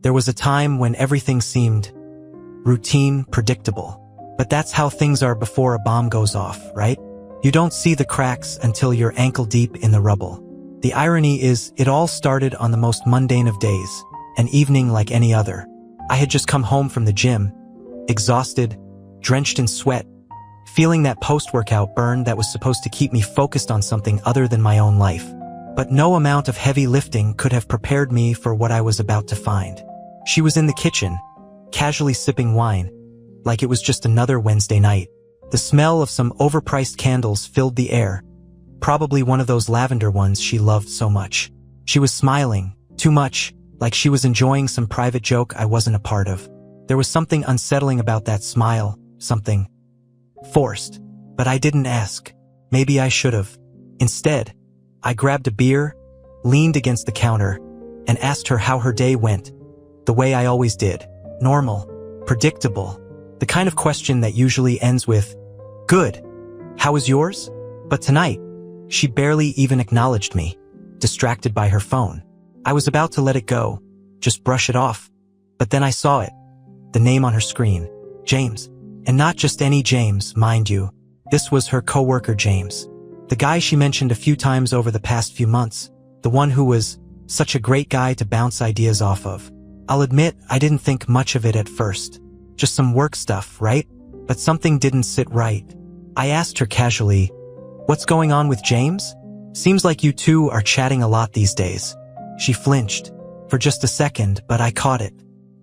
There was a time when everything seemed routine, predictable. But that's how things are before a bomb goes off, right? You don't see the cracks until you're ankle-deep in the rubble. The irony is, it all started on the most mundane of days, an evening like any other. I had just come home from the gym, exhausted, drenched in sweat, feeling that post-workout burn that was supposed to keep me focused on something other than my own life. But no amount of heavy lifting could have prepared me for what I was about to find. She was in the kitchen, casually sipping wine, like it was just another Wednesday night. The smell of some overpriced candles filled the air, probably one of those lavender ones she loved so much. She was smiling, too much, like she was enjoying some private joke I wasn't a part of. There was something unsettling about that smile, something forced. But I didn't ask. Maybe I should have. Instead, I grabbed a beer, leaned against the counter, and asked her how her day went. The way I always did. Normal. Predictable. The kind of question that usually ends with, "Good. How was yours?" But tonight, she barely even acknowledged me, distracted by her phone. I was about to let it go, just brush it off. But then I saw it. The name on her screen. James. And not just any James, mind you. This was her coworker James. The guy she mentioned a few times over the past few months. The one who was such a great guy to bounce ideas off of. I'll admit, I didn't think much of it at first. Just some work stuff, right? But something didn't sit right. I asked her casually, "What's going on with James? Seems like you two are chatting a lot these days." She flinched. For just a second, but I caught it.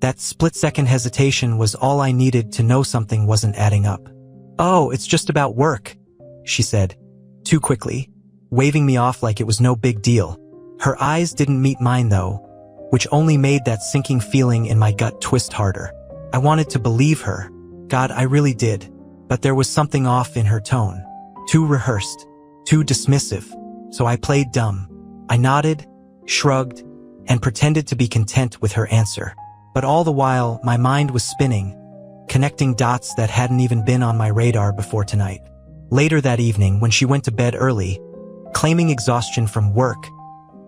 That split-second hesitation was all I needed to know something wasn't adding up. "Oh, it's just about work," she said, too quickly, waving me off like it was no big deal. Her eyes didn't meet mine though, which only made that sinking feeling in my gut twist harder. I wanted to believe her. God, I really did. But there was something off in her tone. Too rehearsed. Too dismissive. So I played dumb. I nodded, shrugged, and pretended to be content with her answer. But all the while, my mind was spinning, connecting dots that hadn't even been on my radar before tonight. Later that evening, when she went to bed early, claiming exhaustion from work,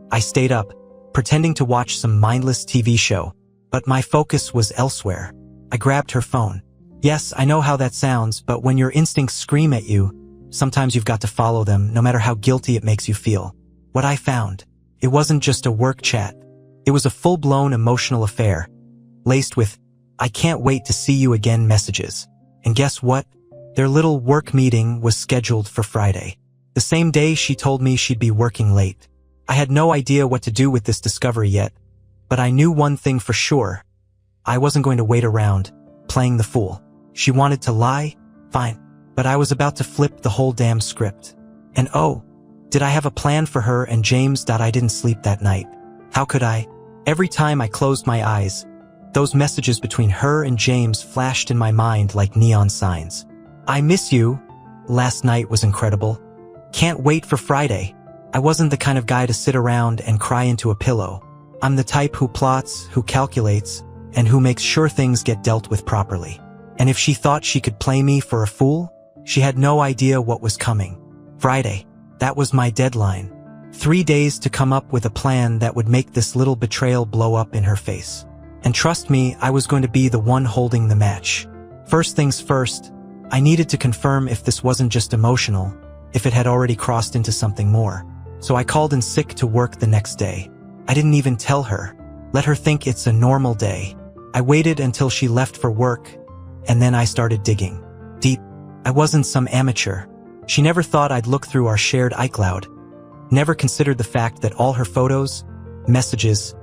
I stayed up, pretending to watch some mindless TV show. But my focus was elsewhere. I grabbed her phone. Yes, I know how that sounds, but when your instincts scream at you, sometimes you've got to follow them, no matter how guilty it makes you feel. What I found, it wasn't just a work chat. It was a full-blown emotional affair, laced with, "I can't wait to see you again" messages. And guess what? Their little work meeting was scheduled for Friday. The same day she told me she'd be working late. I had no idea what to do with this discovery yet, but I knew one thing for sure. I wasn't going to wait around, playing the fool. She wanted to lie? Fine. But I was about to flip the whole damn script. And oh, did I have a plan for her and James? I didn't sleep that night. How could I? Every time I closed my eyes, those messages between her and James flashed in my mind like neon signs. "I miss you. Last night was incredible. Can't wait for Friday." I wasn't the kind of guy to sit around and cry into a pillow. I'm the type who plots, who calculates, and who makes sure things get dealt with properly. And if she thought she could play me for a fool, she had no idea what was coming. Friday. That was my deadline. 3 days to come up with a plan that would make this little betrayal blow up in her face. And trust me, I was going to be the one holding the match. First things first, I needed to confirm if this wasn't just emotional, if it had already crossed into something more. So I called in sick to work the next day. I didn't even tell her. Let her think it's a normal day. I waited until she left for work, and then I started digging. Deep. I wasn't some amateur. She never thought I'd look through our shared iCloud. Never considered the fact that all her photos, messages,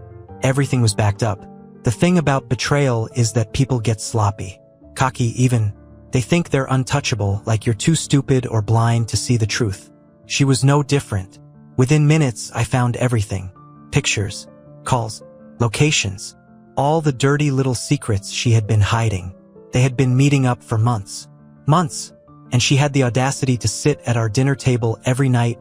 everything was backed up. The thing about betrayal is that people get sloppy, cocky even. They think they're untouchable, like you're too stupid or blind to see the truth. She was no different. Within minutes, I found everything. Pictures, calls, locations, all the dirty little secrets she had been hiding. They had been meeting up for months. Months. And she had the audacity to sit at our dinner table every night,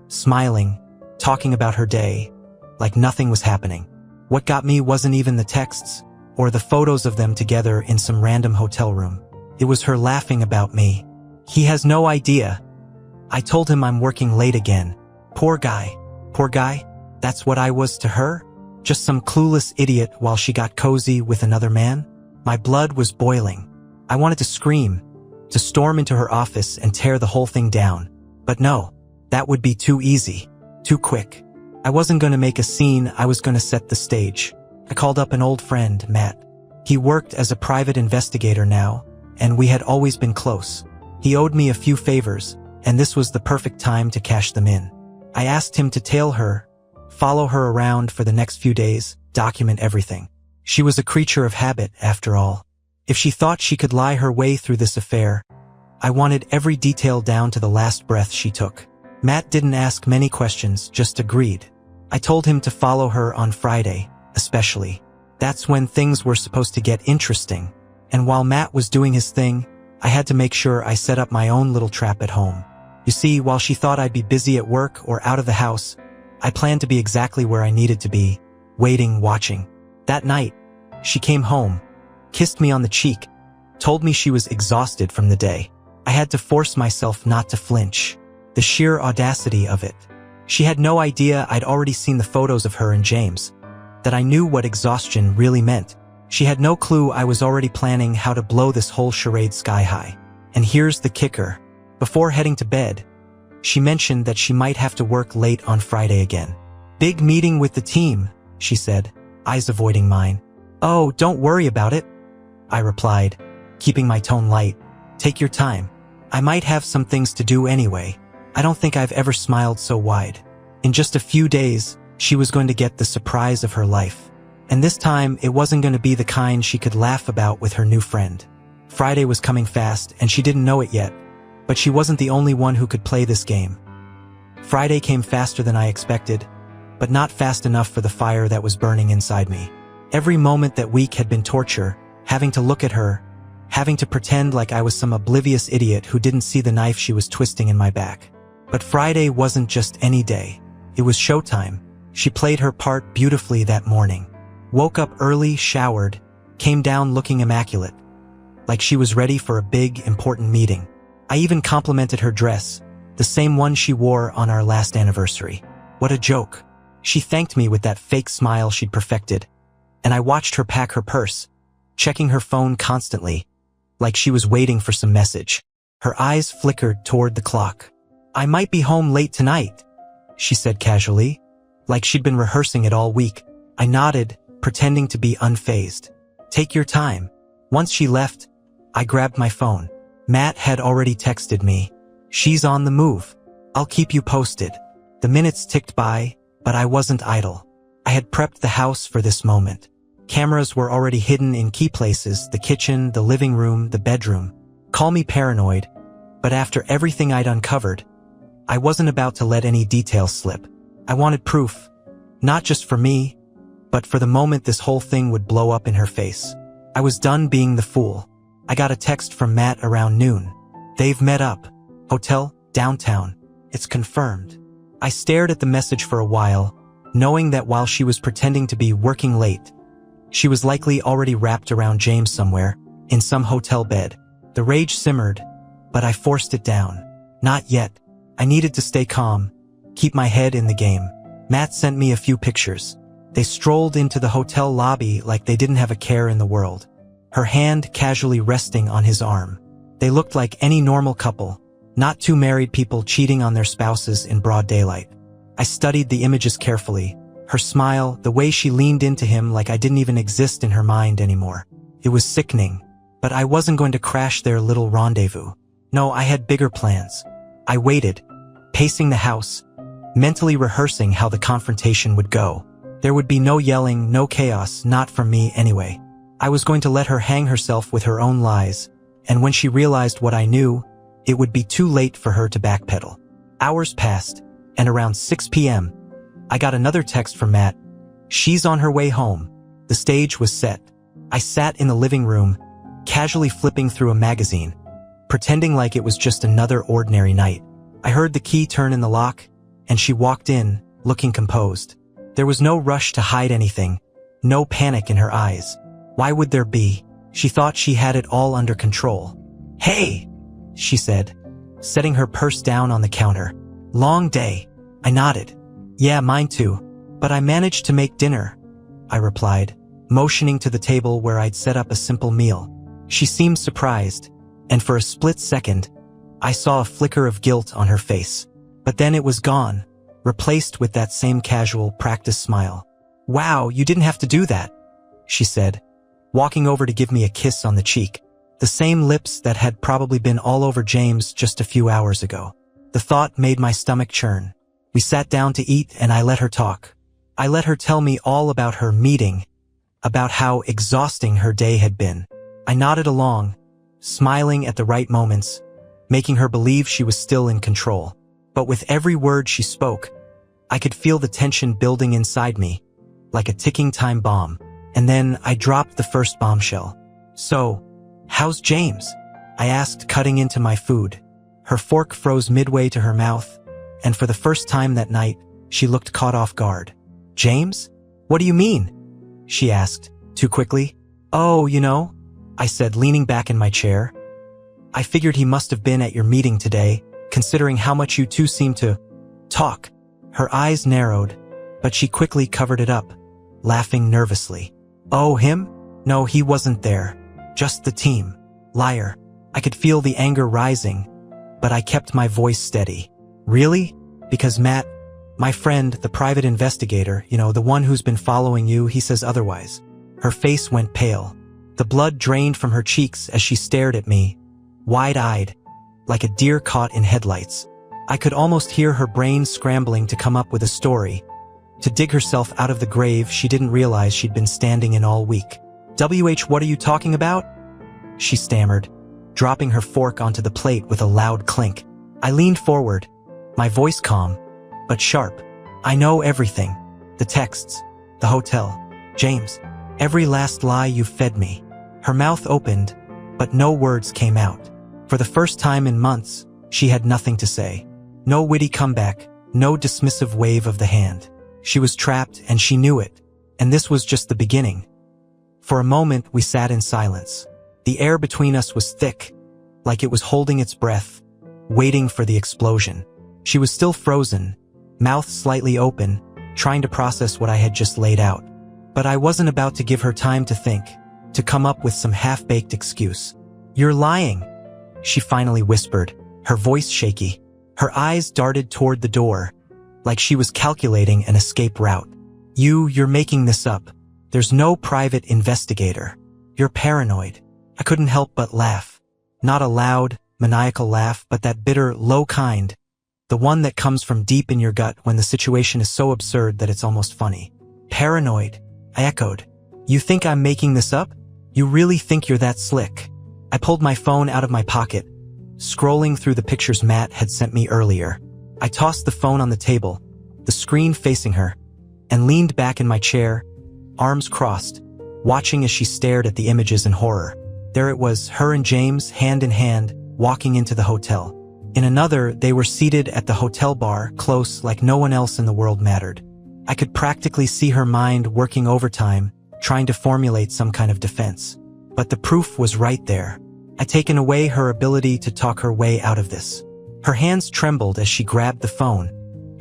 smiling, talking about her day, like nothing was happening. What got me wasn't even the texts, or the photos of them together in some random hotel room. It was her laughing about me. "He has no idea." I told him I'm working late again. Poor guy. Poor guy? That's what I was to her? Just some clueless idiot while she got cozy with another man? My blood was boiling. I wanted to scream, to storm into her office and tear the whole thing down. But no, that would be too easy, too quick. I wasn't going to make a scene, I was going to set the stage. I called up an old friend, Matt. He worked as a private investigator now, and we had always been close. He owed me a few favors, and this was the perfect time to cash them in. I asked him to tail her, follow her around for the next few days, document everything. She was a creature of habit, after all. If she thought she could lie her way through this affair, I wanted every detail down to the last breath she took. Matt didn't ask many questions, just agreed. I told him to follow her on Friday, especially. That's when things were supposed to get interesting. And while Matt was doing his thing, I had to make sure I set up my own little trap at home. You see, while she thought I'd be busy at work or out of the house, I planned to be exactly where I needed to be, waiting, watching. That night, she came home, kissed me on the cheek, told me she was exhausted from the day. I had to force myself not to flinch. The sheer audacity of it. She had no idea I'd already seen the photos of her and James, that I knew what exhaustion really meant. She had no clue I was already planning how to blow this whole charade sky high. And here's the kicker. Before heading to bed, she mentioned that she might have to work late on Friday again. Big meeting with the team, she said, eyes avoiding mine. Oh, don't worry about it, I replied, keeping my tone light. Take your time. I might have some things to do anyway. I don't think I've ever smiled so wide. In just a few days, she was going to get the surprise of her life. And this time, it wasn't going to be the kind she could laugh about with her new friend. Friday was coming fast, and she didn't know it yet. But she wasn't the only one who could play this game. Friday came faster than I expected, but not fast enough for the fire that was burning inside me. Every moment that week had been torture, having to look at her, having to pretend like I was some oblivious idiot who didn't see the knife she was twisting in my back. But Friday wasn't just any day. It was showtime. She played her part beautifully that morning. Woke up early, showered, came down looking immaculate, like she was ready for a big, important meeting. I even complimented her dress, the same one she wore on our last anniversary. What a joke. She thanked me with that fake smile she'd perfected, and I watched her pack her purse, checking her phone constantly, like she was waiting for some message. Her eyes flickered toward the clock. I might be home late tonight, she said casually, like she'd been rehearsing it all week. I nodded, pretending to be unfazed. Take your time. Once she left, I grabbed my phone. Matt had already texted me. She's on the move. I'll keep you posted. The minutes ticked by, but I wasn't idle. I had prepped the house for this moment. Cameras were already hidden in key places, the kitchen, the living room, the bedroom. Call me paranoid, but after everything I'd uncovered, I wasn't about to let any details slip. I wanted proof, not just for me, but for the moment this whole thing would blow up in her face. I was done being the fool. I got a text from Matt around noon. They've met up. Hotel, downtown. It's confirmed. I stared at the message for a while, knowing that while she was pretending to be working late, she was likely already wrapped around James somewhere, in some hotel bed. The rage simmered, but I forced it down. Not yet. I needed to stay calm, keep my head in the game. Matt sent me a few pictures. They strolled into the hotel lobby like they didn't have a care in the world, her hand casually resting on his arm. They looked like any normal couple, not two married people cheating on their spouses in broad daylight. I studied the images carefully, her smile, the way she leaned into him like I didn't even exist in her mind anymore. It was sickening, but I wasn't going to crash their little rendezvous. No, I had bigger plans. I waited, pacing the house, mentally rehearsing how the confrontation would go. There would be no yelling, no chaos, not from me anyway. I was going to let her hang herself with her own lies, and when she realized what I knew, it would be too late for her to backpedal. Hours passed, and around 6 p.m., I got another text from Matt. She's on her way home. The stage was set. I sat in the living room, casually flipping through a magazine, pretending like it was just another ordinary night. I heard the key turn in the lock, and she walked in, looking composed. There was no rush to hide anything, no panic in her eyes. Why would there be? She thought she had it all under control. Hey, she said, setting her purse down on the counter. Long day. I nodded. Yeah, mine too. But I managed to make dinner. I replied, motioning to the table where I'd set up a simple meal. She seemed surprised, and for a split second, I saw a flicker of guilt on her face. But then it was gone, replaced with that same casual, practiced smile. "Wow, you didn't have to do that," she said, walking over to give me a kiss on the cheek, the same lips that had probably been all over James just a few hours ago. The thought made my stomach churn. We sat down to eat and I let her talk. I let her tell me all about her meeting, about how exhausting her day had been. I nodded along, smiling at the right moments, making her believe she was still in control. But with every word she spoke, I could feel the tension building inside me, like a ticking time bomb. And then I dropped the first bombshell. "So, how's James?" I asked, cutting into my food. Her fork froze midway to her mouth, and for the first time that night, she looked caught off guard. "James? What do you mean?" she asked, too quickly. "Oh, I said, leaning back in my chair. "I figured he must have been at your meeting today, considering how much you two seem to talk." Her eyes narrowed, but she quickly covered it up, laughing nervously. "Oh, him? No, he wasn't there. Just the team." Liar. I could feel the anger rising, but I kept my voice steady. "Really? Because Matt, my friend, the private investigator, the one who's been following you, he says otherwise." Her face went pale. The blood drained from her cheeks as she stared at me, wide-eyed, like a deer caught in headlights. I could almost hear her brain scrambling to come up with a story, to dig herself out of the grave she didn't realize she'd been standing in all week. What are you talking about?" she stammered, dropping her fork onto the plate with a loud clink. I leaned forward, my voice calm, but sharp. "I know everything. The texts, the hotel, James, every last lie you've fed me." Her mouth opened, but no words came out. For the first time in months, she had nothing to say. No witty comeback, no dismissive wave of the hand. She was trapped and she knew it, and this was just the beginning. For a moment, we sat in silence. The air between us was thick, like it was holding its breath, waiting for the explosion. She was still frozen, mouth slightly open, trying to process what I had just laid out. But I wasn't about to give her time to think, to come up with some half-baked excuse. "You're lying," she finally whispered, her voice shaky. Her eyes darted toward the door, like she was calculating an escape route. You're making this up. There's no private investigator. You're paranoid." I couldn't help but laugh. Not a loud, maniacal laugh, but that bitter, low kind. The one that comes from deep in your gut when the situation is so absurd that it's almost funny. "Paranoid," I echoed. "You think I'm making this up? You really think you're that slick?" I pulled my phone out of my pocket, scrolling through the pictures Matt had sent me earlier. I tossed the phone on the table, the screen facing her, and leaned back in my chair, arms crossed, watching as she stared at the images in horror. There it was, her and James, hand in hand, walking into the hotel. In another, they were seated at the hotel bar, close like no one else in the world mattered. I could practically see her mind working overtime, trying to formulate some kind of defense. But the proof was right there. I'd taken away her ability to talk her way out of this. Her hands trembled as she grabbed the phone,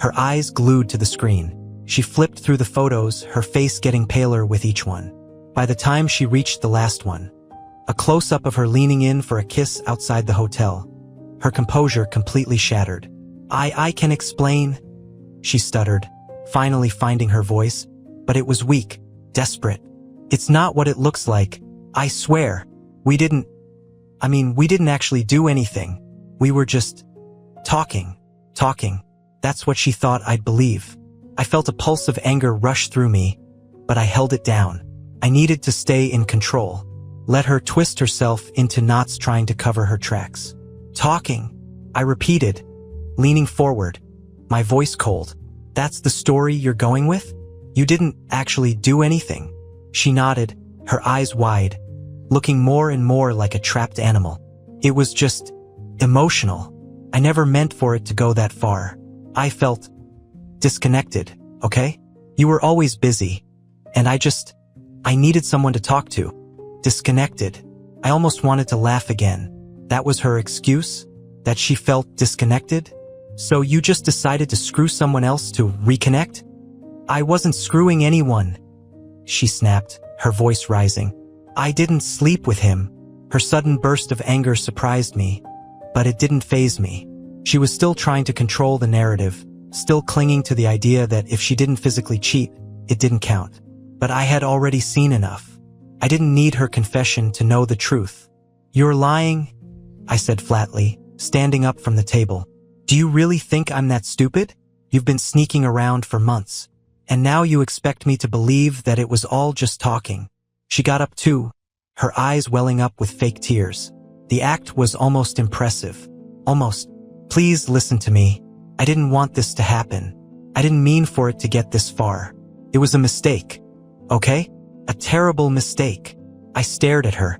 her eyes glued to the screen. She flipped through the photos, her face getting paler with each one. By the time she reached the last one, a close-up of her leaning in for a kiss outside the hotel, her composure completely shattered. I can explain," she stuttered, finally finding her voice, but it was weak, desperate. "It's not what it looks like. I swear. We didn't actually do anything. We were just talking. That's what she thought I'd believe." I felt a pulse of anger rush through me, but I held it down. I needed to stay in control, let her twist herself into knots trying to cover her tracks. "Talking," I repeated, leaning forward, my voice cold. "That's the story you're going with? You didn't actually do anything?" She nodded, her eyes wide, looking more and more like a trapped animal. "It was just emotional. I never meant for it to go that far. I felt disconnected, okay? You were always busy, and I needed someone to talk to. Disconnected." I almost wanted to laugh again. That was her excuse? That she felt disconnected? "So you just decided to screw someone else to reconnect?" "I wasn't screwing anyone," she snapped, her voice rising. I didn't sleep with him. Her sudden burst of anger surprised me, but it didn't faze me. She was still trying to control the narrative, still clinging to the idea that if she didn't physically cheat, it didn't count. But I had already seen enough. I didn't need her confession to know the truth. You're lying, I said flatly, standing up from the table. Do you really think I'm that stupid? You've been sneaking around for months, and now you expect me to believe that it was all just talking. She got up too, her eyes welling up with fake tears. The act was almost impressive. Almost. Please listen to me. I didn't want this to happen. I didn't mean for it to get this far. It was a mistake. Okay? A terrible mistake. I stared at her,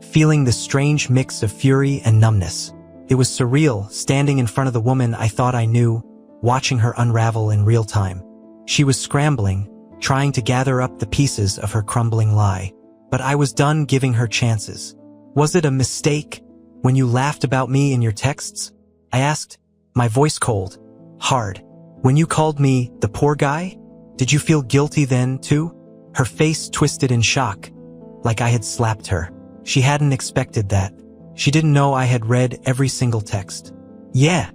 feeling this strange mix of fury and numbness. It was surreal, standing in front of the woman I thought I knew, watching her unravel in real time. She was scrambling, trying to gather up the pieces of her crumbling lie. But I was done giving her chances. Was it a mistake when you laughed about me in your texts? I asked, my voice cold, hard. When you called me the poor guy? Did you feel guilty then, too? Her face twisted in shock, like I had slapped her. She hadn't expected that. She didn't know I had read every single text. Yeah,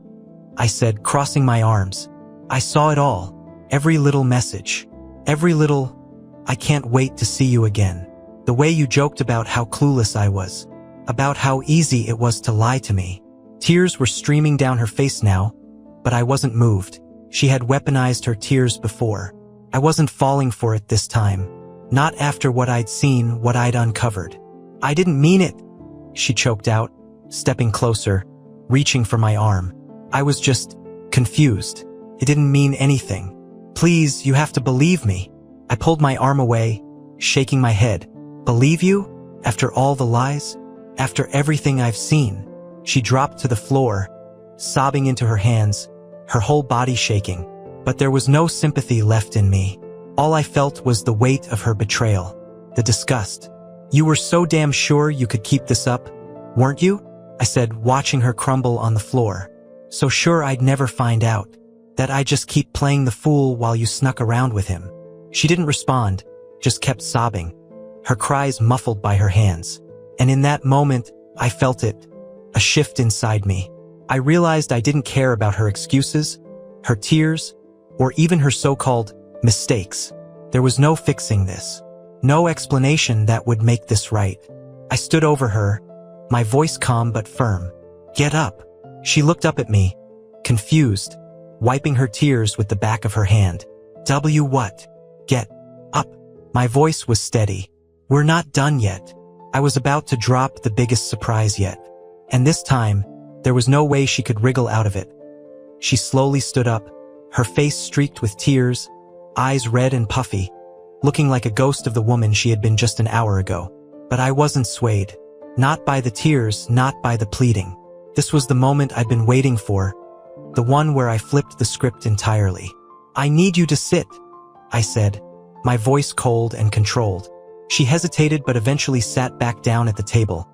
I said, crossing my arms. I saw it all. Every little message. Every little, I can't wait to see you again. The way you joked about how clueless I was. About how easy it was to lie to me. Tears were streaming down her face now, but I wasn't moved. She had weaponized her tears before. I wasn't falling for it this time. Not after what I'd seen, what I'd uncovered. I didn't mean it, she choked out, stepping closer, reaching for my arm. I was just confused. It didn't mean anything. Please, you have to believe me. I pulled my arm away, shaking my head. Believe you? After all the lies? After everything I've seen? She dropped to the floor, sobbing into her hands, her whole body shaking. But there was no sympathy left in me. All I felt was the weight of her betrayal, the disgust. You were so damn sure you could keep this up, weren't you? I said, watching her crumble on the floor. So sure I'd never find out. That I'd just keep playing the fool while you snuck around with him. She didn't respond, just kept sobbing, her cries muffled by her hands. And in that moment, I felt it. A shift inside me. I realized I didn't care about her excuses, her tears, or even her so-called mistakes. There was no fixing this. No explanation that would make this right. I stood over her, my voice calm but firm. Get up. She looked up at me, confused, wiping her tears with the back of her hand. What? Get up. My voice was steady. We're not done yet. I was about to drop the biggest surprise yet. And this time, there was no way she could wriggle out of it. She slowly stood up, her face streaked with tears, eyes red and puffy, looking like a ghost of the woman she had been just an hour ago. But I wasn't swayed. Not by the tears, not by the pleading. This was the moment I'd been waiting for, the one where I flipped the script entirely. I need you to sit, I said, my voice cold and controlled. She hesitated but eventually sat back down at the table,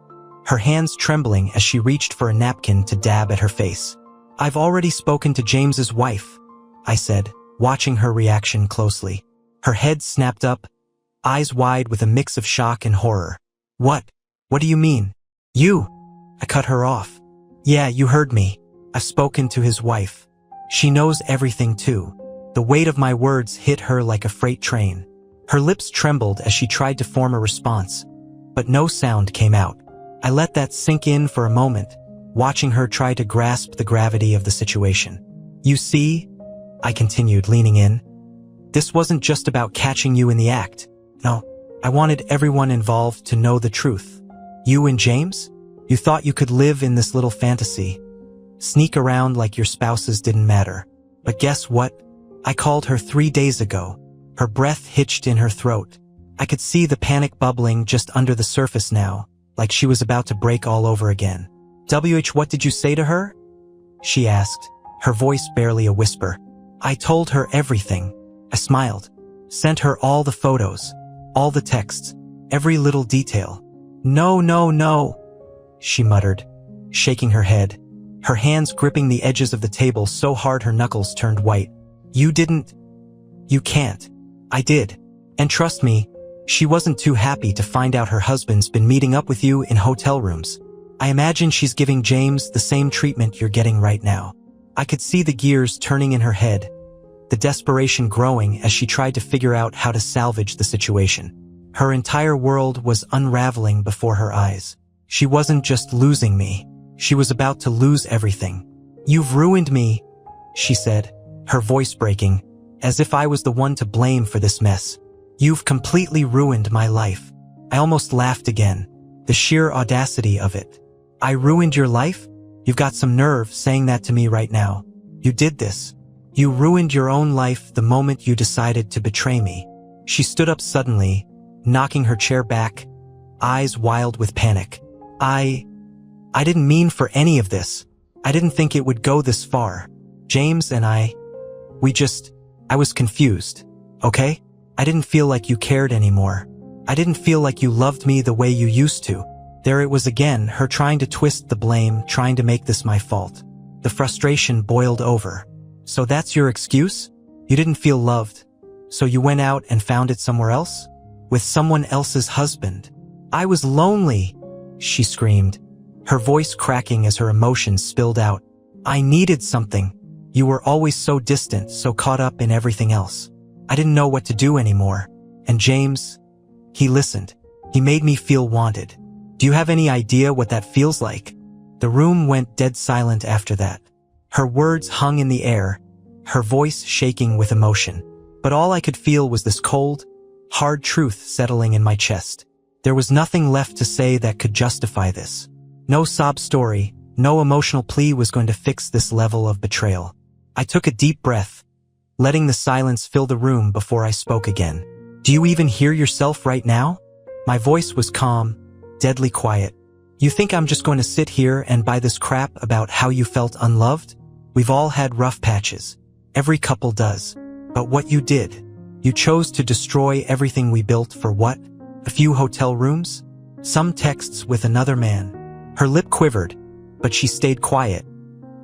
her hands trembling as she reached for a napkin to dab at her face. I've already spoken to James's wife, I said, watching her reaction closely. Her head snapped up, eyes wide with a mix of shock and horror. What? What do you mean? You? I cut her off. Yeah, you heard me. I've spoken to his wife. She knows everything too. The weight of my words hit her like a freight train. Her lips trembled as she tried to form a response, but no sound came out. I let that sink in for a moment, watching her try to grasp the gravity of the situation. You see, I continued, leaning in, this wasn't just about catching you in the act. No, I wanted everyone involved to know the truth. You and James? You thought you could live in this little fantasy, sneak around like your spouses didn't matter. But guess what? I called her 3 days ago. Her breath hitched in her throat. I could see the panic bubbling just under the surface now, like she was about to break all over again. What did you say to her? She asked, her voice barely a whisper. I told her everything. I smiled, sent her all the photos, all the texts, every little detail. No, she muttered, shaking her head, her hands gripping the edges of the table so hard her knuckles turned white. You didn't. You can't. I did. And trust me, she wasn't too happy to find out her husband's been meeting up with you in hotel rooms. I imagine she's giving James the same treatment you're getting right now. I could see the gears turning in her head, the desperation growing as she tried to figure out how to salvage the situation. Her entire world was unraveling before her eyes. She wasn't just losing me. She was about to lose everything. "You've ruined me," she said, her voice breaking, as if I was the one to blame for this mess. "You've completely ruined my life." I almost laughed again, the sheer audacity of it. "I ruined your life? You've got some nerve saying that to me right now. You did this. You ruined your own life the moment you decided to betray me." She stood up suddenly, knocking her chair back, eyes wild with panic. I didn't mean for any of this. I didn't think it would go this far. James and I was confused, okay? I didn't feel like you cared anymore. I didn't feel like you loved me the way you used to." There it was again, her trying to twist the blame, trying to make this my fault. The frustration boiled over. "So that's your excuse? You didn't feel loved, so you went out and found it somewhere else? With someone else's husband?" "I was lonely," she screamed, her voice cracking as her emotions spilled out. "I needed something. You were always so distant, so caught up in everything else. I didn't know what to do anymore. And James, he listened. He made me feel wanted. Do you have any idea what that feels like?" The room went dead silent after that. Her words hung in the air, her voice shaking with emotion. But all I could feel was this cold, hard truth settling in my chest. There was nothing left to say that could justify this. No sob story, no emotional plea was going to fix this level of betrayal. I took a deep breath, letting the silence fill the room before I spoke again. "Do you even hear yourself right now?" My voice was calm, deadly quiet. "You think I'm just going to sit here and buy this crap about how you felt unloved? We've all had rough patches. Every couple does. But what you did, you chose to destroy everything we built for what? A few hotel rooms? Some texts with another man." Her lip quivered, but she stayed quiet,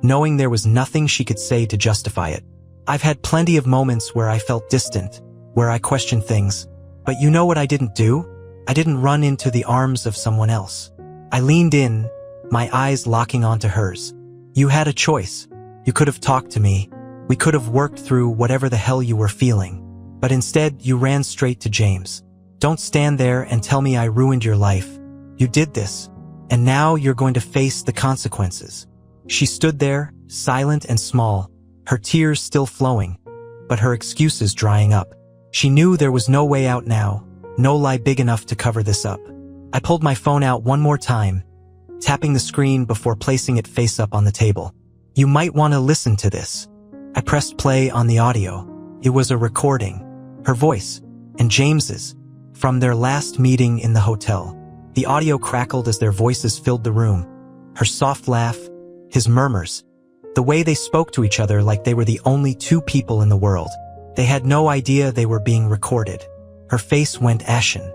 knowing there was nothing she could say to justify it. "I've had plenty of moments where I felt distant, where I questioned things. But you know what I didn't do? I didn't run into the arms of someone else. I leaned in, my eyes locking onto hers. You had a choice. You could have talked to me. We could have worked through whatever the hell you were feeling. But instead, you ran straight to James. Don't stand there and tell me I ruined your life. You did this. And now you're going to face the consequences." She stood there, silent and small, her tears still flowing, but her excuses drying up. She knew there was no way out now, no lie big enough to cover this up. I pulled my phone out one more time, tapping the screen before placing it face up on the table. "You might want to listen to this." I pressed play on the audio. It was a recording, her voice, and James's, from their last meeting in the hotel. The audio crackled as their voices filled the room. Her soft laugh, his murmurs, the way they spoke to each other like they were the only two people in the world. They had no idea they were being recorded. Her face went ashen.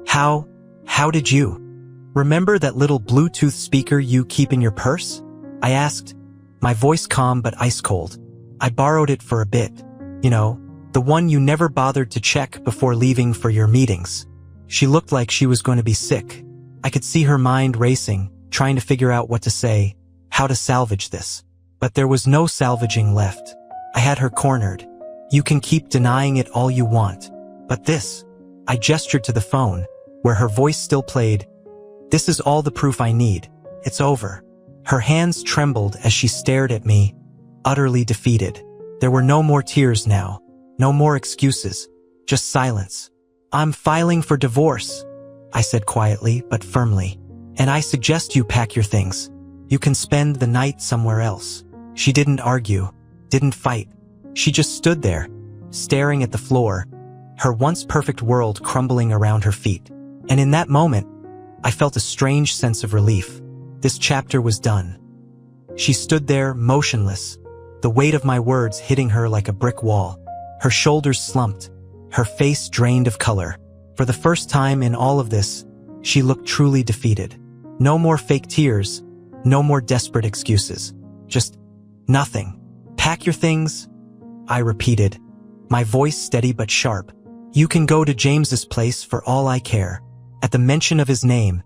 How did you? Remember that little Bluetooth speaker you keep in your purse?" I asked, my voice calm but ice cold. "I borrowed it for a bit. You know, the one you never bothered to check before leaving for your meetings." She looked like she was going to be sick. I could see her mind racing, trying to figure out what to say, how to salvage this. But there was no salvaging left. I had her cornered. "You can keep denying it all you want. But this," I gestured to the phone, where her voice still played, "this is all the proof I need. It's over." Her hands trembled as she stared at me, utterly defeated. There were no more tears now, no more excuses, just silence. "I'm filing for divorce," I said quietly but firmly. "And I suggest you pack your things. You can spend the night somewhere else." She didn't argue, didn't fight. She just stood there, staring at the floor, her once perfect world crumbling around her feet. And in that moment, I felt a strange sense of relief. This chapter was done. She stood there, motionless, the weight of my words hitting her like a brick wall. Her shoulders slumped, her face drained of color. For the first time in all of this, she looked truly defeated. No more fake tears, no more desperate excuses. Just nothing. "Pack your things," I repeated, my voice steady but sharp. You can go to James's place for all I care." At the mention of his name,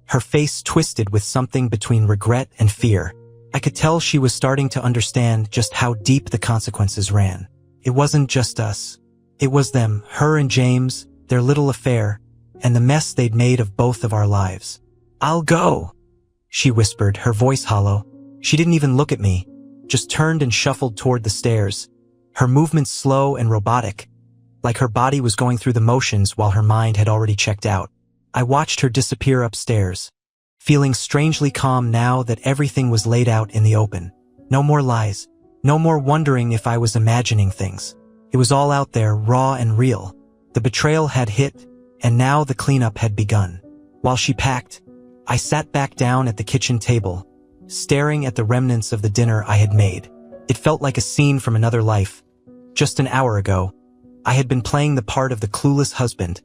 her face twisted with something between regret and fear. I could tell she was starting to understand just how deep the consequences ran. It wasn't just us. It was them, her and James, their little affair, and the mess they'd made of both of our lives. "I'll go," she whispered, her voice hollow. She didn't even look at me, just turned and shuffled toward the stairs, her movements slow and robotic, like her body was going through the motions while her mind had already checked out. I watched her disappear upstairs, feeling strangely calm now that everything was laid out in the open. No more lies, no more wondering if I was imagining things. It was all out there, raw and real. The betrayal had hit, and now the cleanup had begun. While she packed, I sat back down at the kitchen table, staring at the remnants of the dinner I had made. It felt like a scene from another life. Just an hour ago, I had been playing the part of the clueless husband,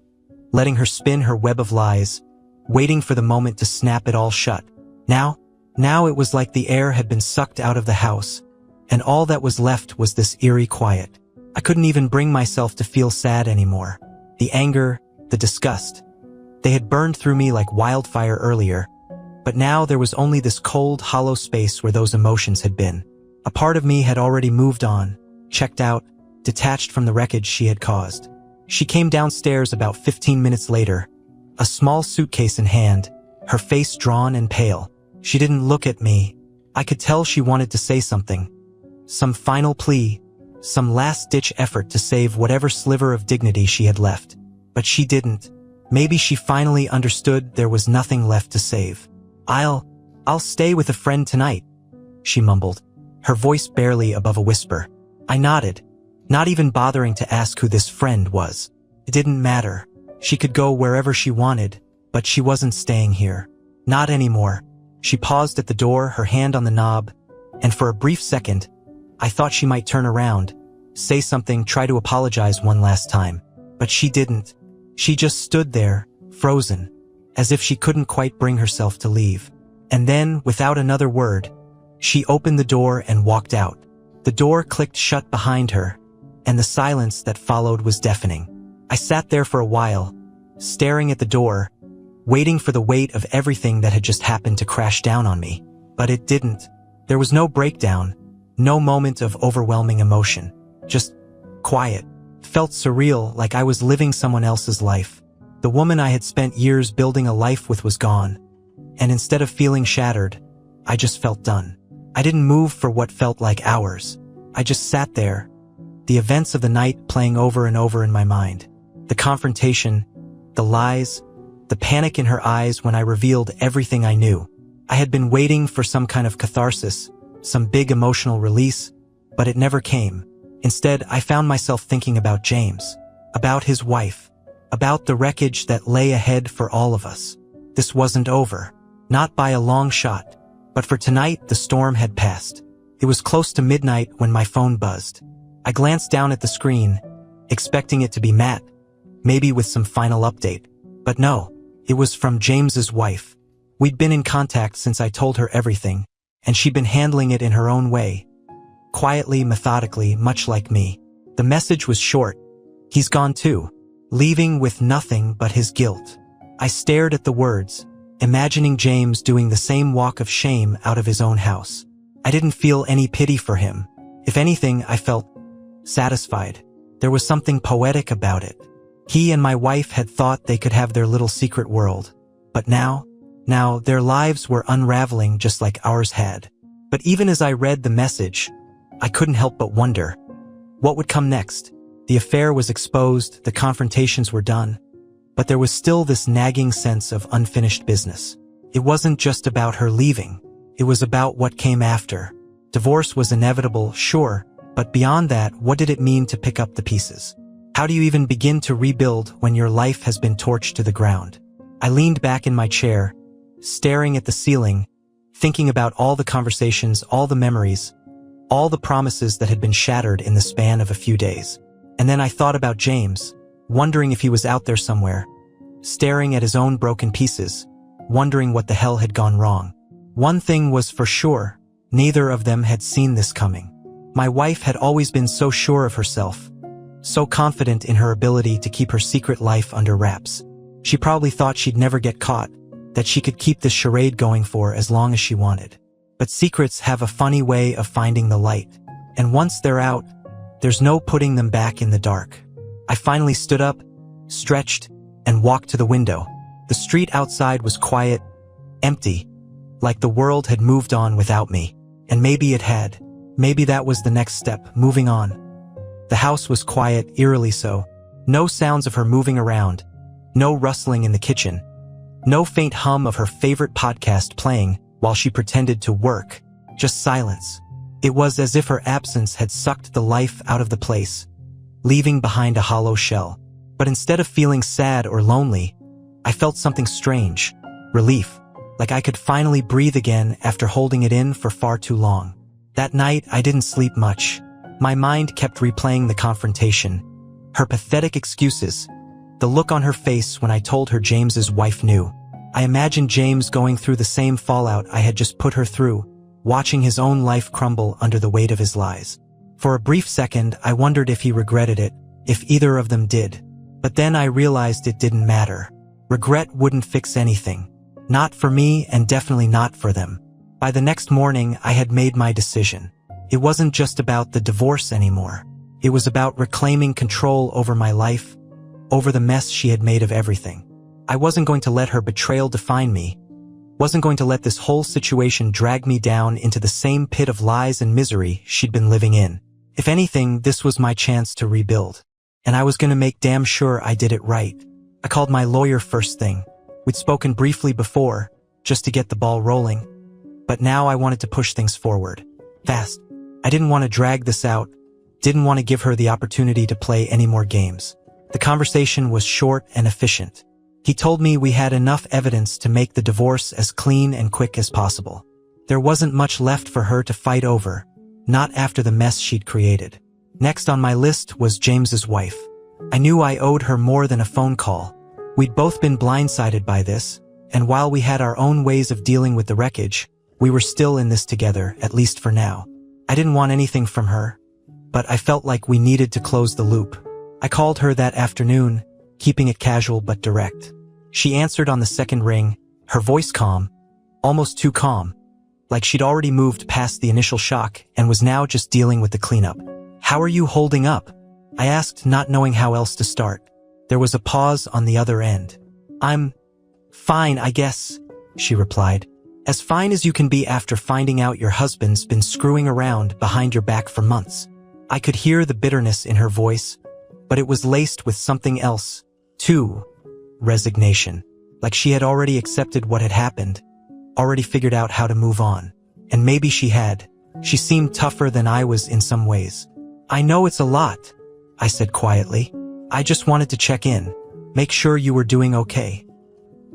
letting her spin her web of lies, waiting for the moment to snap it all shut. Now it was like the air had been sucked out of the house, and all that was left was this eerie quiet. I couldn't even bring myself to feel sad anymore. The anger, the disgust, they had burned through me like wildfire earlier, but now there was only this cold, hollow space where those emotions had been. A part of me had already moved on, checked out, detached from the wreckage she had caused. She came downstairs about 15 minutes later, a small suitcase in hand, her face drawn and pale. She didn't look at me. I could tell she wanted to say something. Some final plea, some last-ditch effort to save whatever sliver of dignity she had left. But she didn't. Maybe she finally understood there was nothing left to save. I'll stay with a friend tonight," she mumbled, her voice barely above a whisper. I nodded, not even bothering to ask who this friend was. It didn't matter. She could go wherever she wanted, but she wasn't staying here. Not anymore. She paused at the door, her hand on the knob, and for a brief second, I thought she might turn around, say something, try to apologize one last time. But she didn't. She just stood there, frozen, as if she couldn't quite bring herself to leave. And then, without another word, she opened the door and walked out. The door clicked shut behind her, and the silence that followed was deafening. I sat there for a while, staring at the door, waiting for the weight of everything that had just happened to crash down on me. But it didn't. There was no breakdown, no moment of overwhelming emotion. Just quiet. Felt surreal, like I was living someone else's life. The woman I had spent years building a life with was gone. And instead of feeling shattered, I just felt done. I didn't move for what felt like hours. I just sat there, the events of the night playing over and over in my mind. The confrontation, the lies, the panic in her eyes when I revealed everything I knew. I had been waiting for some kind of catharsis, some big emotional release, but it never came. Instead, I found myself thinking about James, about his wife, about the wreckage that lay ahead for all of us. This wasn't over. Not by a long shot. But for tonight, the storm had passed. It was close to midnight when my phone buzzed. I glanced down at the screen, expecting it to be Matt, maybe with some final update. But no, it was from James's wife. We'd been in contact since I told her everything, and she'd been handling it in her own way. Quietly, methodically, much like me. The message was short. He's gone too, leaving with nothing but his guilt. I stared at the words, imagining James doing the same walk of shame out of his own house. I didn't feel any pity for him. If anything, I felt satisfied. There was something poetic about it. He and my wife had thought they could have their little secret world. But now their lives were unraveling just like ours had. But even as I read the message, I couldn't help but wonder, what would come next? The affair was exposed, the confrontations were done, but there was still this nagging sense of unfinished business. It wasn't just about her leaving. It was about what came after. Divorce was inevitable, sure, but beyond that, what did it mean to pick up the pieces? How do you even begin to rebuild when your life has been torched to the ground? I leaned back in my chair, staring at the ceiling, thinking about all the conversations, all the memories, all the promises that had been shattered in the span of a few days. And then I thought about James, wondering if he was out there somewhere, staring at his own broken pieces, wondering what the hell had gone wrong. One thing was for sure, neither of them had seen this coming. My wife had always been so sure of herself, so confident in her ability to keep her secret life under wraps. She probably thought she'd never get caught, that she could keep this charade going for as long as she wanted. But secrets have a funny way of finding the light, and once they're out, there's no putting them back in the dark. I finally stood up, stretched, and walked to the window. The street outside was quiet, empty, like the world had moved on without me. And maybe it had. Maybe that was the next step, moving on. The house was quiet, eerily so. No sounds of her moving around, no rustling in the kitchen, no faint hum of her favorite podcast playing while she pretended to work, just silence. It was as if her absence had sucked the life out of the place, leaving behind a hollow shell. But instead of feeling sad or lonely, I felt something strange, relief, like I could finally breathe again after holding it in for far too long. That night, I didn't sleep much. My mind kept replaying the confrontation, her pathetic excuses, the look on her face when I told her James's wife knew. I imagined James going through the same fallout I had just put her through, watching his own life crumble under the weight of his lies. For a brief second, I wondered if he regretted it, if either of them did. But then I realized it didn't matter. Regret wouldn't fix anything. Not for me and definitely not for them. By the next morning, I had made my decision. It wasn't just about the divorce anymore. It was about reclaiming control over my life, over the mess she had made of everything. I wasn't going to let her betrayal define me, wasn't going to let this whole situation drag me down into the same pit of lies and misery she'd been living in. If anything, this was my chance to rebuild. And I was going to make damn sure I did it right. I called my lawyer first thing. We'd spoken briefly before, just to get the ball rolling. But now I wanted to push things forward. Fast. I didn't want to drag this out, didn't want to give her the opportunity to play any more games. The conversation was short and efficient. He told me we had enough evidence to make the divorce as clean and quick as possible. There wasn't much left for her to fight over, not after the mess she'd created. Next on my list was James's wife. I knew I owed her more than a phone call. We'd both been blindsided by this, and while we had our own ways of dealing with the wreckage, we were still in this together, at least for now. I didn't want anything from her, but I felt like we needed to close the loop. I called her that afternoon, keeping it casual but direct. She answered on the second ring, her voice calm, almost too calm, like she'd already moved past the initial shock and was now just dealing with the cleanup. "How are you holding up?" I asked, not knowing how else to start. There was a pause on the other end. "I'm fine, I guess," she replied. "As fine as you can be after finding out your husband's been screwing around behind your back for months." I could hear the bitterness in her voice, but it was laced with something else, too. Resignation. Like she had already accepted what had happened, already figured out how to move on. And maybe she had. She seemed tougher than I was in some ways. "I know it's a lot," I said quietly. "I just wanted to check in, make sure you were doing okay."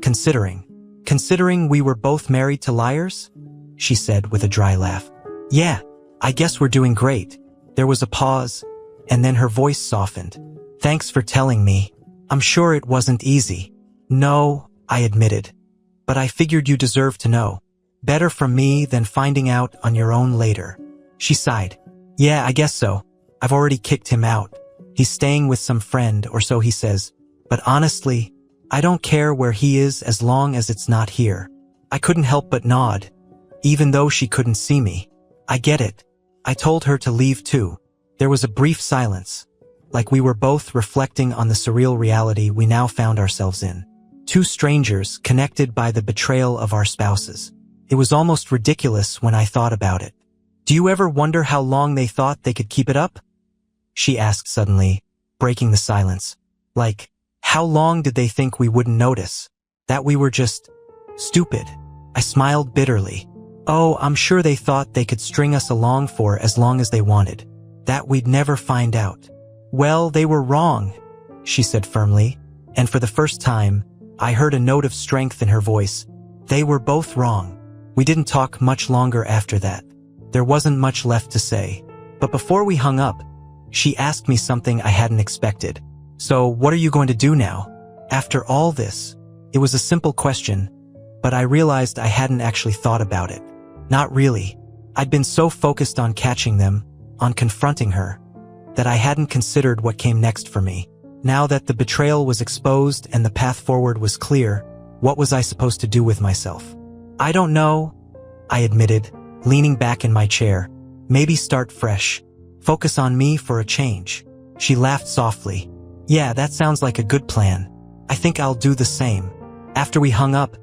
Considering we were both married to liars?" she said with a dry laugh. "Yeah, I guess we're doing great." There was a pause, and then her voice softened. "Thanks for telling me. I'm sure it wasn't easy." "No," I admitted. "But I figured you deserved to know. Better from me than finding out on your own later." She sighed. "Yeah, I guess so. I've already kicked him out. He's staying with some friend, or so he says. But honestly, I don't care where he is as long as it's not here." I couldn't help but nod, even though she couldn't see me. "I get it." I told her to leave too. There was a brief silence, like we were both reflecting on the surreal reality we now found ourselves in. Two strangers connected by the betrayal of our spouses. It was almost ridiculous when I thought about it. "Do you ever wonder how long they thought they could keep it up?" she asked suddenly, breaking the silence. Like, how long did they think we wouldn't notice? That we were just stupid? I smiled bitterly. "Oh, I'm sure they thought they could string us along for as long as they wanted. That we'd never find out." "Well, they were wrong," she said firmly, and for the first time, I heard a note of strength in her voice. They were both wrong. We didn't talk much longer after that. There wasn't much left to say. But before we hung up, she asked me something I hadn't expected. "So, what are you going to do now? After all this?" It was a simple question, but I realized I hadn't actually thought about it. Not really. I'd been so focused on catching them, on confronting her. that I hadn't considered what came next for me. Now that the betrayal was exposed and the path forward was clear, what was I supposed to do with myself? I don't know, I admitted, leaning back in my chair. Maybe start fresh. Focus on me for a change. She laughed softly. Yeah, that sounds like a good plan. I think I'll do the same. After we hung up,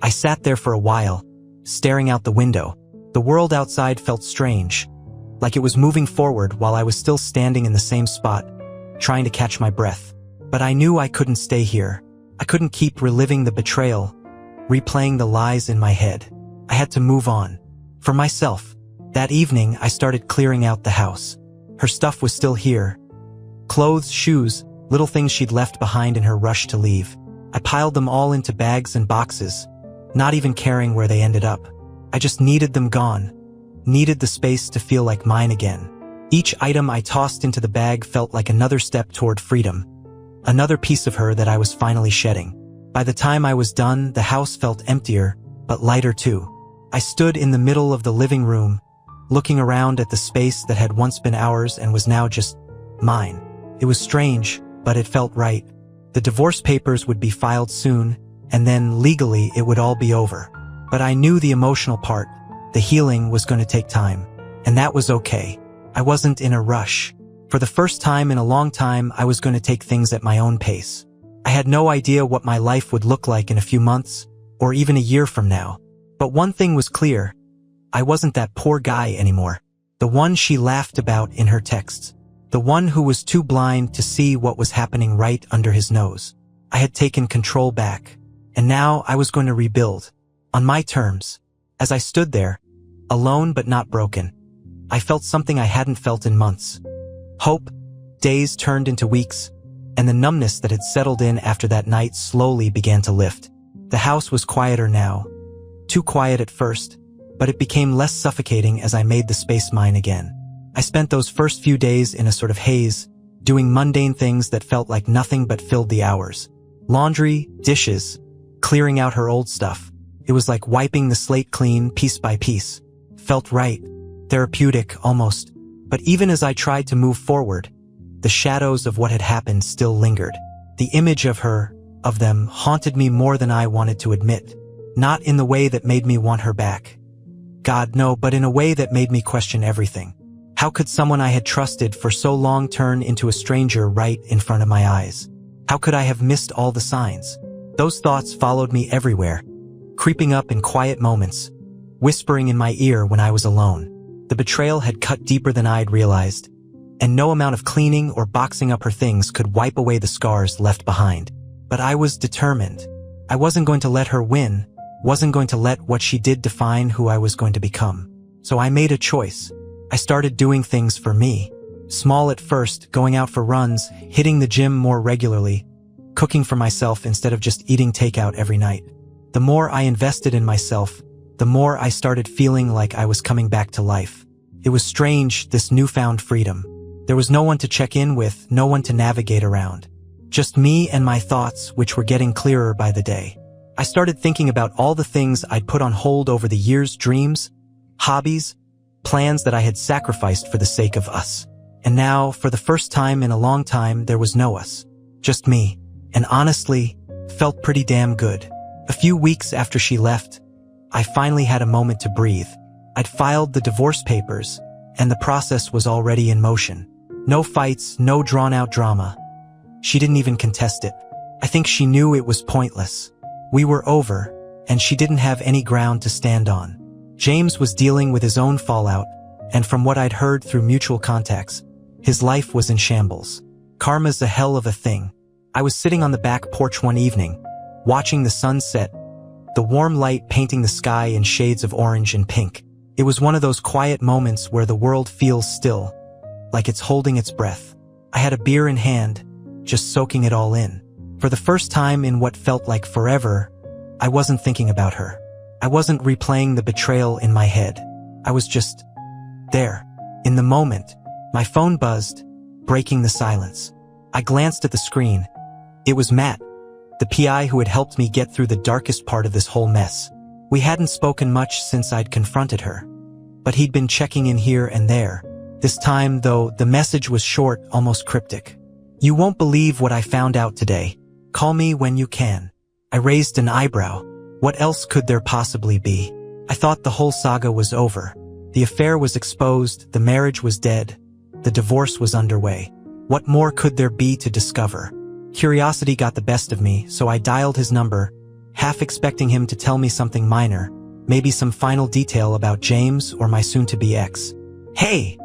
I sat there for a while, staring out the window. The world outside felt strange, like it was moving forward while I was still standing in the same spot, trying to catch my breath. But I knew I couldn't stay here. I couldn't keep reliving the betrayal, replaying the lies in my head. I had to move on. For myself. That evening, I started clearing out the house. Her stuff was still here. Clothes, shoes, little things she'd left behind in her rush to leave. I piled them all into bags and boxes, not even caring where they ended up. I just needed them gone. Needed the space to feel like mine again. Each item I tossed into the bag felt like another step toward freedom. Another piece of her that I was finally shedding. By the time I was done, the house felt emptier, but lighter too. I stood in the middle of the living room, looking around at the space that had once been ours and was now just mine. It was strange, but it felt right. The divorce papers would be filed soon, and then legally it would all be over. But I knew the emotional part, the healing, was going to take time. And that was okay. I wasn't in a rush. For the first time in a long time, I was going to take things at my own pace. I had no idea what my life would look like in a few months, or even a year from now. But one thing was clear. I wasn't that poor guy anymore. The one she laughed about in her texts. The one who was too blind to see what was happening right under his nose. I had taken control back. And now I was going to rebuild. On my terms. As I stood there, alone but not broken, I felt something I hadn't felt in months. Hope. Days turned into weeks, and the numbness that had settled in after that night slowly began to lift. The house was quieter now. Too quiet at first, but it became less suffocating as I made the space mine again. I spent those first few days in a sort of haze, doing mundane things that felt like nothing but filled the hours. Laundry, dishes, clearing out her old stuff. It was like wiping the slate clean piece by piece. Felt right, therapeutic almost. But even as I tried to move forward, the shadows of what had happened still lingered. The image of her, of them, haunted me more than I wanted to admit. Not in the way that made me want her back. God, no, but in a way that made me question everything. How could someone I had trusted for so long turn into a stranger right in front of my eyes? How could I have missed all the signs? Those thoughts followed me everywhere, creeping up in quiet moments, whispering in my ear when I was alone. The betrayal had cut deeper than I'd realized, and no amount of cleaning or boxing up her things could wipe away the scars left behind. But I was determined. I wasn't going to let her win, wasn't going to let what she did define who I was going to become. So I made a choice. I started doing things for me. Small at first, going out for runs, hitting the gym more regularly, cooking for myself instead of just eating takeout every night. The more I invested in myself, the more I started feeling like I was coming back to life. It was strange, this newfound freedom. There was no one to check in with, no one to navigate around. Just me and my thoughts, which were getting clearer by the day. I started thinking about all the things I'd put on hold over the years, dreams, hobbies, plans that I had sacrificed for the sake of us. And now, for the first time in a long time, there was no us. Just me. And honestly, felt pretty damn good. A few weeks after she left, I finally had a moment to breathe. I'd filed the divorce papers, and the process was already in motion. No fights, no drawn-out drama. She didn't even contest it. I think she knew it was pointless. We were over, and she didn't have any ground to stand on. James was dealing with his own fallout, and from what I'd heard through mutual contacts, his life was in shambles. Karma's a hell of a thing. I was sitting on the back porch one evening, watching the sun set, the warm light painting the sky in shades of orange and pink. It was one of those quiet moments where the world feels still, like it's holding its breath. I had a beer in hand, just soaking it all in. For the first time in what felt like forever, I wasn't thinking about her. I wasn't replaying the betrayal in my head. I was just there. In the moment, my phone buzzed, breaking the silence. I glanced at the screen. It was Matt, the PI who had helped me get through the darkest part of this whole mess. We hadn't spoken much since I'd confronted her, but he'd been checking in here and there. This time, though, the message was short, almost cryptic. You won't believe what I found out today. Call me when you can. I raised an eyebrow. What else could there possibly be? I thought the whole saga was over. The affair was exposed, the marriage was dead, the divorce was underway. What more could there be to discover? Curiosity got the best of me, so I dialed his number, half expecting him to tell me something minor, maybe some final detail about James or my soon-to-be ex. Hey!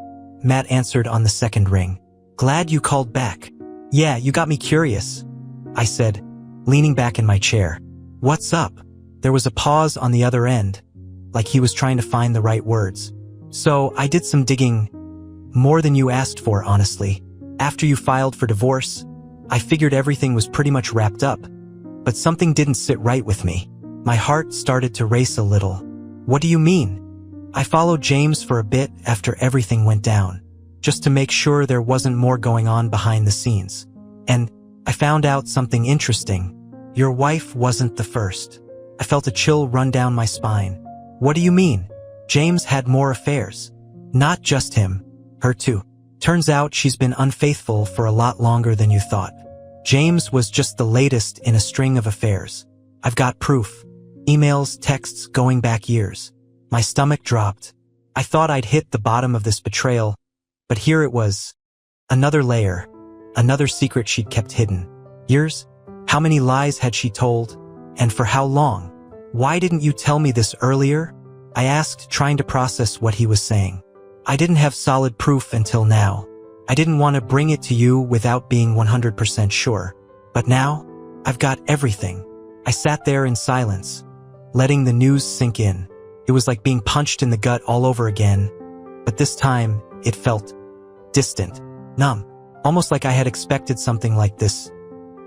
Matt answered on the second ring. Glad you called back. Yeah, you got me curious, I said, leaning back in my chair. What's up? There was a pause on the other end, like he was trying to find the right words. So I did some digging, more than you asked for, honestly. After you filed for divorce, I figured everything was pretty much wrapped up, but something didn't sit right with me. My heart started to race a little. What do you mean? I followed James for a bit after everything went down, just to make sure there wasn't more going on behind the scenes. And I found out something interesting. Your wife wasn't the first. I felt a chill run down my spine. What do you mean? James had more affairs. Not just him, her too. Turns out she's been unfaithful for a lot longer than you thought. James was just the latest in a string of affairs. I've got proof. Emails, texts going back years. My stomach dropped. I thought I'd hit the bottom of this betrayal, but here it was. Another layer. Another secret she'd kept hidden. Years? How many lies had she told? And for how long? Why didn't you tell me this earlier? I asked, trying to process what he was saying. I didn't have solid proof until now. I didn't want to bring it to you without being 100% sure. But now, I've got everything. I sat there in silence, letting the news sink in. It was like being punched in the gut all over again, but this time, it felt distant, numb, almost like I had expected something like this,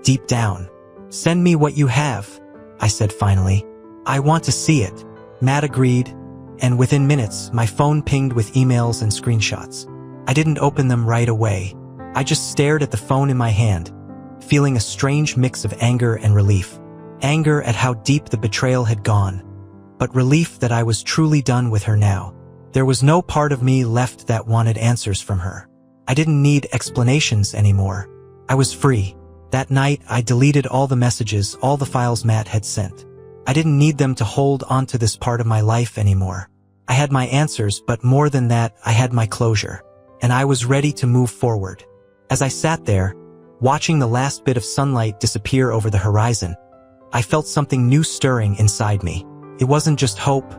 deep down. Send me what you have, I said finally. I want to see it. Matt agreed, and within minutes, my phone pinged with emails and screenshots. I didn't open them right away. I just stared at the phone in my hand, feeling a strange mix of anger and relief. Anger at how deep the betrayal had gone, but relief that I was truly done with her now. There was no part of me left that wanted answers from her. I didn't need explanations anymore. I was free. That night, I deleted all the messages, all the files Matt had sent. I didn't need them to hold onto this part of my life anymore. I had my answers, but more than that, I had my closure. And I was ready to move forward. As I sat there, watching the last bit of sunlight disappear over the horizon, I felt something new stirring inside me. It wasn't just hope,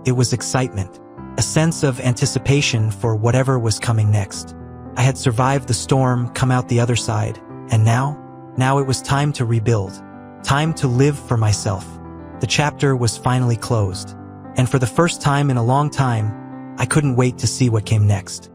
it was excitement. A sense of anticipation for whatever was coming next. I had survived the storm, come out the other side, and now it was time to rebuild. Time to live for myself. The chapter was finally closed. And for the first time in a long time, I couldn't wait to see what came next.